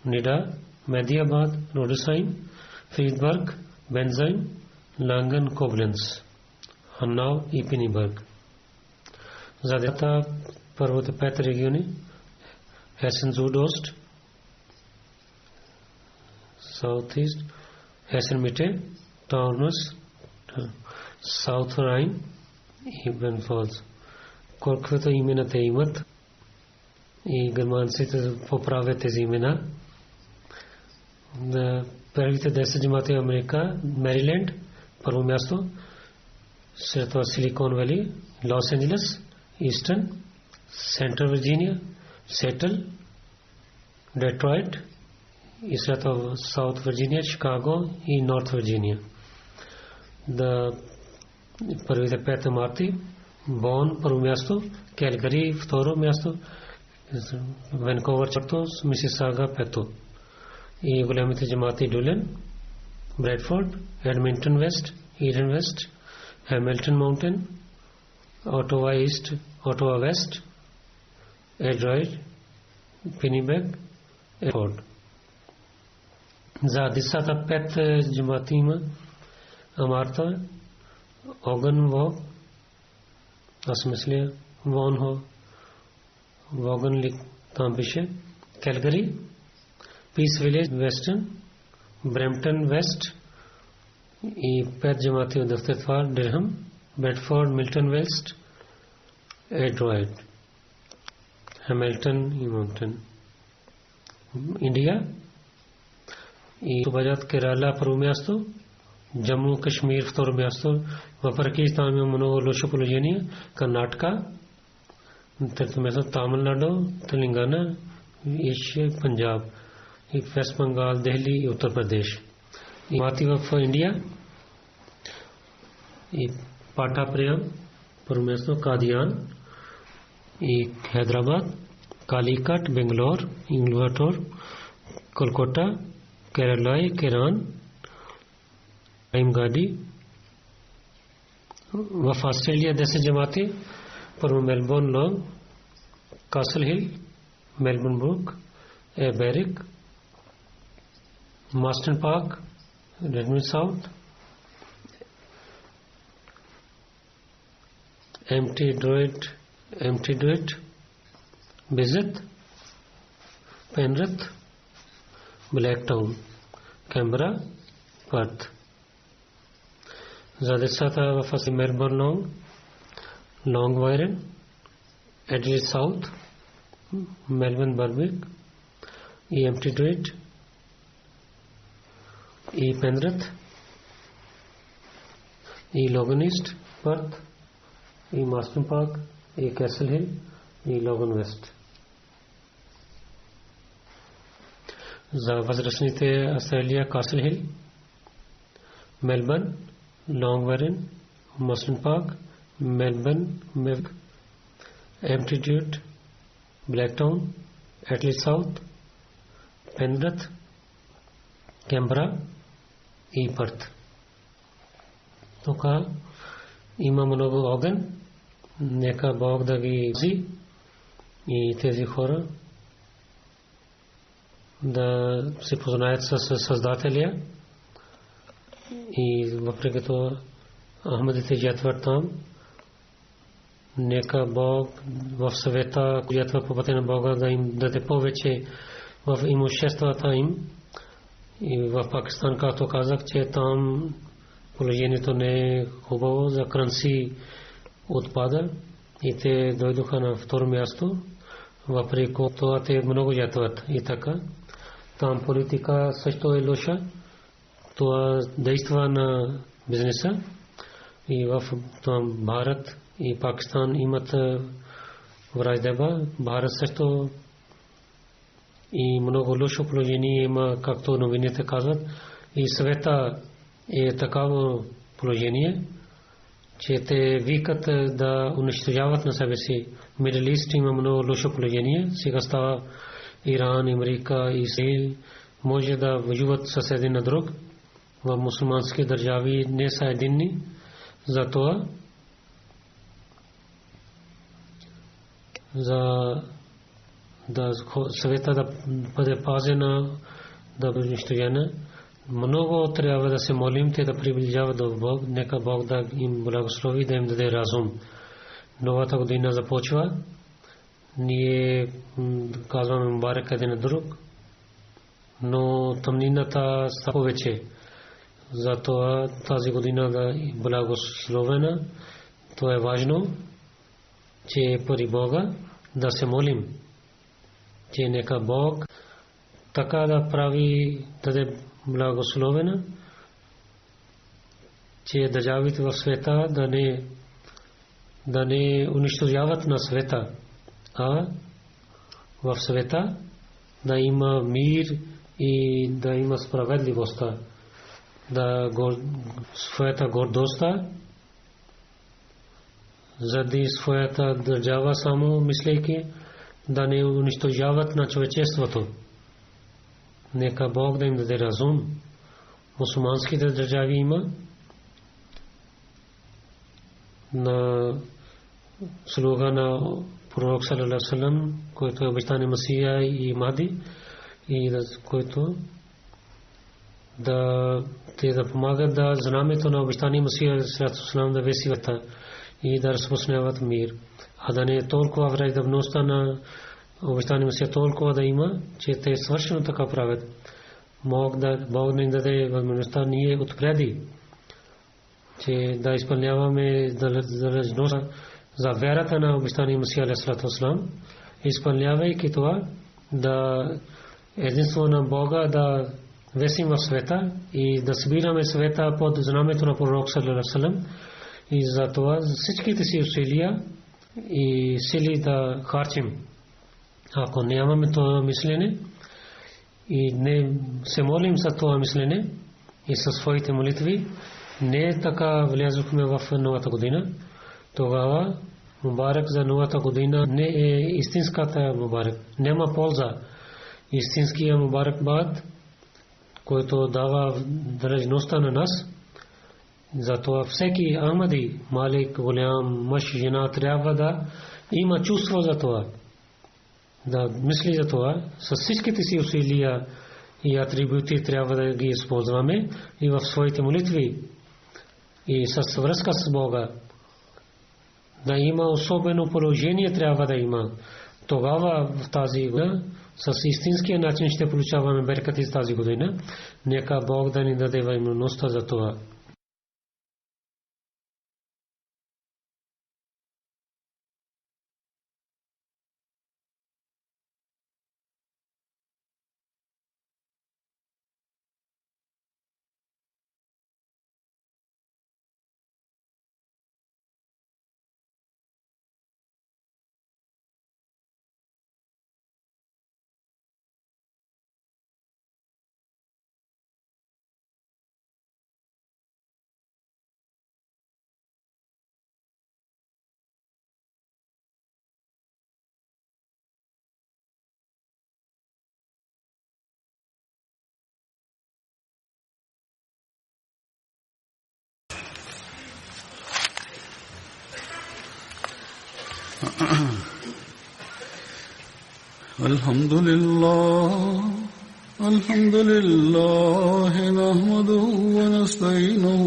Nida, Mediabad, Rodesheim, Friedberg, Bensheim, Langen, Koblenz, Hanau, Ipeniberg. Za Deta Parvati Pet Regioni, Hessen Südost, Southeast, Hessen Mitte, Taunus, South Rhine, Eben Falls. Korkvete imena te imat i germansite popravete imena. Prvite 10 jamaate Amerika, Maryland, prvo mjesto, след това Silicon Valley, Los Angeles, Eastern, Central Virginia, Seattle, Detroit, и след това South Virginia, Chicago и North Virginia. Първите 5 марти, Бон, първо място, Келгари, второ място, Ванкувър, четвърто, Мисисага, пето. И големите джамати Дулен, Бредфорд, Едминтън Вест, Иден Вест, Хемилтън Маунтен, Отова Ист, Отова Вест, Едройд, Пенибек, Ефорд. За десата 5 джамати има Амарта, Огън Вог, аз мисля Вон Ho, Вогън Лик, там пише, Келгари, Пис Вилеж, Вестън, Бремптън, Вест и 5 джамати от дъфтетвар, Дирхам, Бредфорд, Милтън, Вест, Едройд, Хемилтън и Маунтън. Индия и Баджат Керала първо място, Jammu Kashmir второ място, въпреки там има много лошо положение, Карнатика, трето място Тамил Телангана, и Панджаб, и Вест Бенгал, Дели и Уттар Прадеш. И мати в Индия и Пата Приям, първо място Кадиян и Хайдрабад, Каликат, Бенгалур, Инглватор, Колкота, Кералай, Керан, गाड़ी वह ऑस्ट्रेलिया 10 जमाती पर Melbourne long, castle हिल, Melbourne book, एबेरिक, Marston park, रेडमिड south, empty ड्रोइट, बिजत, पेनरथ, black town, camera, Perth. Zadesata was Melbourne Long Wyren, Adelaide South, Melbourne Berwick, Empty Druid, Penrith, Logan East, Perth, Marston Park, Castle Hill, Logan West. Vazrasnite Australia, Castle Hill, Melbourne, Long Wyren, Marston Park, Melbourne, Empty Druid, Blacktown, Adelaide South, Penrith, Canberra и Perth. Тук има много огън, нека Бог да ги зи и тези хора да се познаят с Създателя. И въпреки това Ахмедите ятват там, нека Бог в съвета, ятва по пътя на Бога, да им даде повече в имуществата им. И в Пакистан, както казах, че там положението не е хубаво, за кранси отпада и те дойдоха на второ място, въпреки това те много ятват и така. Там политика също е лоша. Това действа на бизнеса и в Бхарат и Пакистан имат враждеба. Бхарат също и много лошо положение има, както новините казват. И света е такава положение, че те викат да унищожават на себе си. Мидъл Ист има много лошо положение. Сега става Иран, Америка, Израил може да воюват с един на друг. В мусулмански държави не са единни. Затова за да света да бъде пазена, да бъде унищожена, много трябва да се молим те да приближават до Бог. Нека Бог да им благослови, да им даде разум. Новата година започва. Ние казваме мубарак един на друг, но тъмнината става повече. Затова тази година да е благословена. Това е важно, че при Бога да се молим, че нека Бог така да прави, да е благословена, че държавите в света да не унищожават на света, а в света да има мир и да има справедливост, да своята гордостта заради своята държава само мислейки да не унищожават на човечеството. Нека Бог да им даде разум. Мусулманските държави има на слуга на пророк саллаллаху алейхи ва саллям, който е обещания Масия и Махди, и който да помагат да знамето на обещания Масия саллаллаху алейхи ва саллям да веси и да разпространяват мир. А да не е толкова враждебността на обещания Масия толкова да има, че те свършено така правят. Бог ни даде възможността ние отпреди, че да изпълняваме задължността за вярата на обещания Масия алейхи салам, изпълнявайки това да единство на Бога да весим в света и да събираме света под знамето на пророк саллаллаху алейхи ва саллям. И за това всичките си усилия и сили да харчим. Ако нямаме това мислене и не се молим за това мислене и със своите молитви, не така влязохме в новата година, тогава мубарак за новата година не е истинската мубарак. Няма полза. Истинския мубарак бад, който дава дръжността на нас. Затова всеки Ахмади, малик, голям, мъж, жена трябва да има чувство за това, да мисли за това. С всичките си усилия и атрибути трябва да ги използваме и в своите молитви и с връзка с Бога. Да има особено положение трябва да има. Тогава в тази година с истинския начин ще получаваме беркати тази година. Нека Бог да ни даде възможността за това. الحمد لله نحمده ونستعينه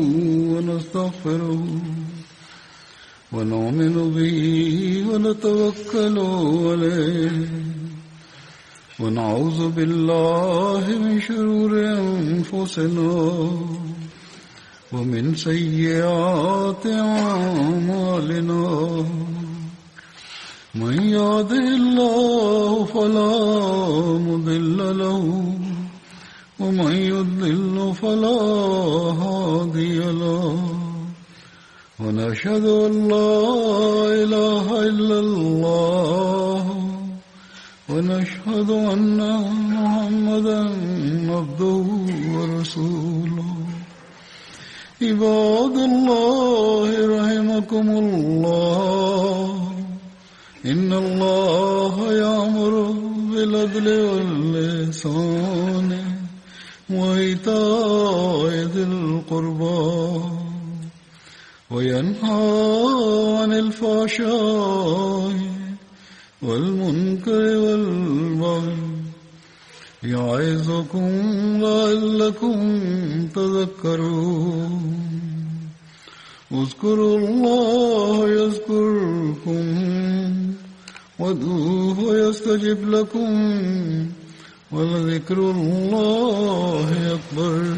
ونستغفره ونؤمن به ونتوكل عليه ونعوذ بالله من شرور أنفسنا ومن سيئات أعمالنا من يهده الله فلا مضل له ومن يضلل فلا هادي له ونشهد أن لا إله إلا الله ونشهد أن محمدا عبده ورسوله عباد الله رحمكم الله إن الله يأمر بالعدل والإحسان وإيتاء ذي القربى وينهى عن الفحشاء والمنكر والبغي يعظكم لعلكم تذكرون اذكروا الله يذكركم وادعوه يستجب لكم ولذكر الله أكبر